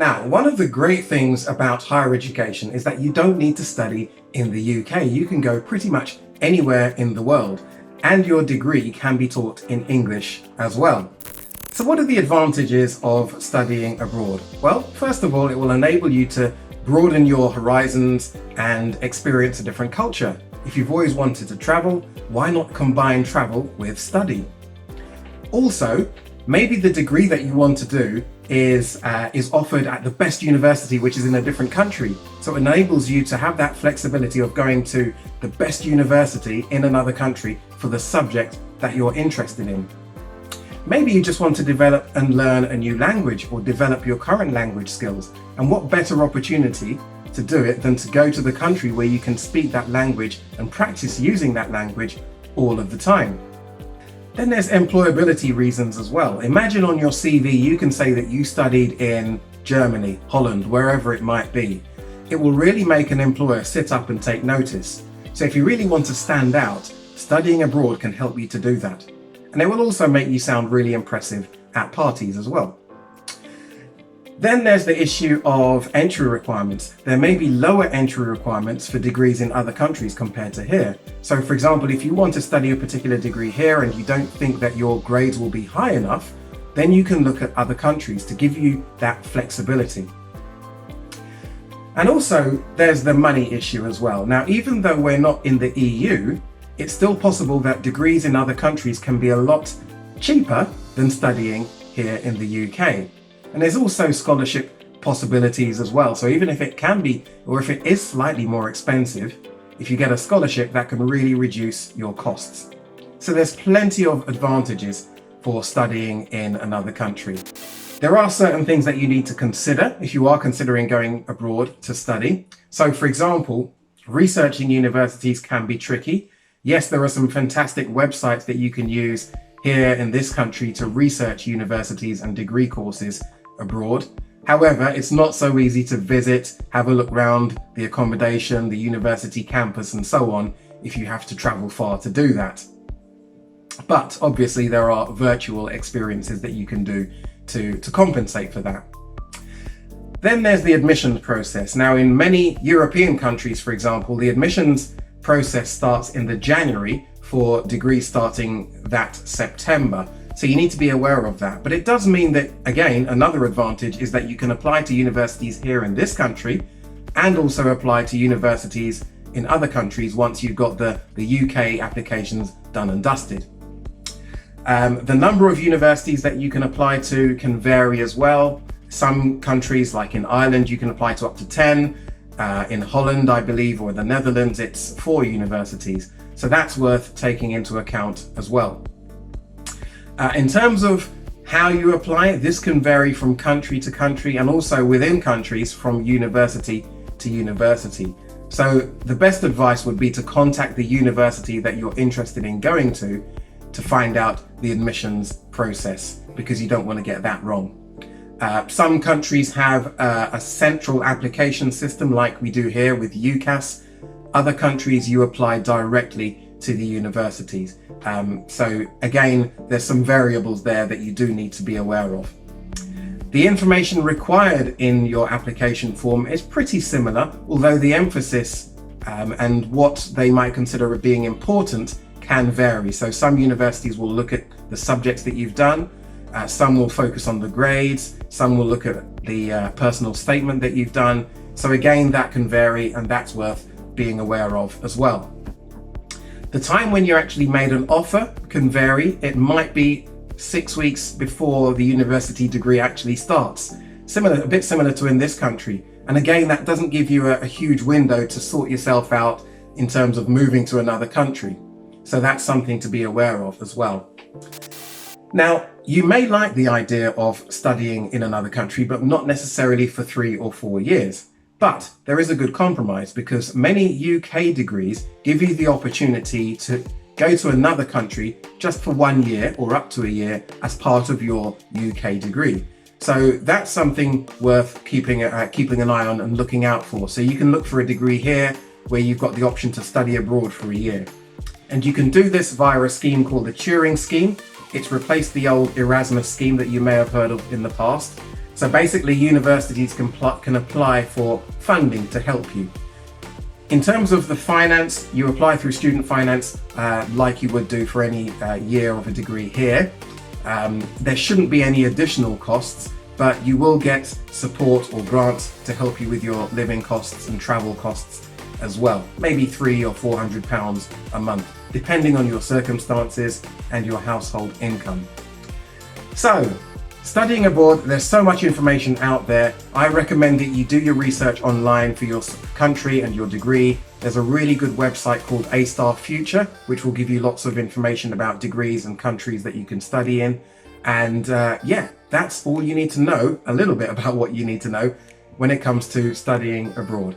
Now, one of the great things about higher education is that you don't need to study in the UK. You can go pretty much anywhere in the world, and your degree can be taught in English as well. So what are the advantages of studying abroad? Well, first of all, it will enable you to broaden your horizons and experience a different culture. If you've always wanted to travel, why not combine travel with study? Also, maybe the degree that you want to do is offered at the best university, which is in a different country. So it enables you to have that flexibility of going to the best university in another country for the subject that you're interested in. Maybe you just want to develop and learn a new language or develop your current language skills. And what better opportunity to do it than to go to the country where you can speak that language and practice using that language all of the time. Then there's employability reasons as well. Imagine on your CV you can say that you studied in Germany, Holland, wherever it might be. It will really make an employer sit up and take notice. So if you really want to stand out, studying abroad can help you to do that. And it will also make you sound really impressive at parties as well. Then there's the issue of entry requirements. There may be lower entry requirements for degrees in other countries compared to here. So for example, if you want to study a particular degree here and you don't think that your grades will be high enough, then you can look at other countries to give you that flexibility. And also there's the money issue as well. Now, even though we're not in the EU, it's still possible that degrees in other countries can be a lot cheaper than studying here in the UK. And there's also scholarship possibilities as well. So even if it can be, or if it is slightly more expensive, if you get a scholarship, that can really reduce your costs. So there's plenty of advantages for studying in another country. There are certain things that you need to consider if you are considering going abroad to study. So for example, researching universities can be tricky. Yes, there are some fantastic websites that you can use here in this country to research universities and degree courses abroad. However, it's not so easy to visit, have a look around the accommodation, the university campus and so on if you have to travel far to do that. But obviously there are virtual experiences that you can do to compensate for that. Then there's the admissions process. Now in many European countries, for example, the admissions process starts in the January for degrees starting that September. So you need to be aware of that. But it does mean that, again, another advantage is that you can apply to universities here in this country and also apply to universities in other countries once you've got the UK applications done and dusted. The number of universities that you can apply to can vary as well. Some countries, like in Ireland, you can apply to up to 10. In Holland, I believe, or the Netherlands, it's 4 universities. So that's worth taking into account as well. In terms of how you apply, this can vary from country to country and also within countries from university to university. So the best advice would be to contact the university that you're interested in going to find out the admissions process, because you don't want to get that wrong. Some countries have a central application system like we do here with UCAS. Other countries you apply directly to the universities. So again, there's some variables there that you do need to be aware of. The information required in your application form is pretty similar, although the emphasis and what they might consider being important can vary. So some universities will look at the subjects that you've done, some will focus on the grades, some will look at the personal statement that you've done. So again, that can vary, and that's worth being aware of as well. The time when you're actually made an offer can vary. It might be 6 weeks before the university degree actually starts. A bit similar to in this country. And again, that doesn't give you a huge window to sort yourself out in terms of moving to another country. So that's something to be aware of as well. Now, you may like the idea of studying in another country, but not necessarily for 3 or 4 years. But there is a good compromise, because many UK degrees give you the opportunity to go to another country just for 1 year or up to a year as part of your UK degree. So that's something worth keeping an eye on and looking out for. So you can look for a degree here where you've got the option to study abroad for a year. And you can do this via a scheme called the Turing Scheme. It's replaced the old Erasmus scheme that you may have heard of in the past. So basically, universities can apply for funding to help you. In terms of the finance, you apply through student finance like you would do for any year of a degree here. There shouldn't be any additional costs, but you will get support or grants to help you with your living costs and travel costs as well. Maybe £300 or £400 a month, depending on your circumstances and your household income. So, studying abroad, there's so much information out there. I recommend that you do your research online for your country and your degree. There's a really good website called A-Star Future, which will give you lots of information about degrees and countries that you can study in. And yeah, that's all you need to know, a little bit about what you need to know when it comes to studying abroad.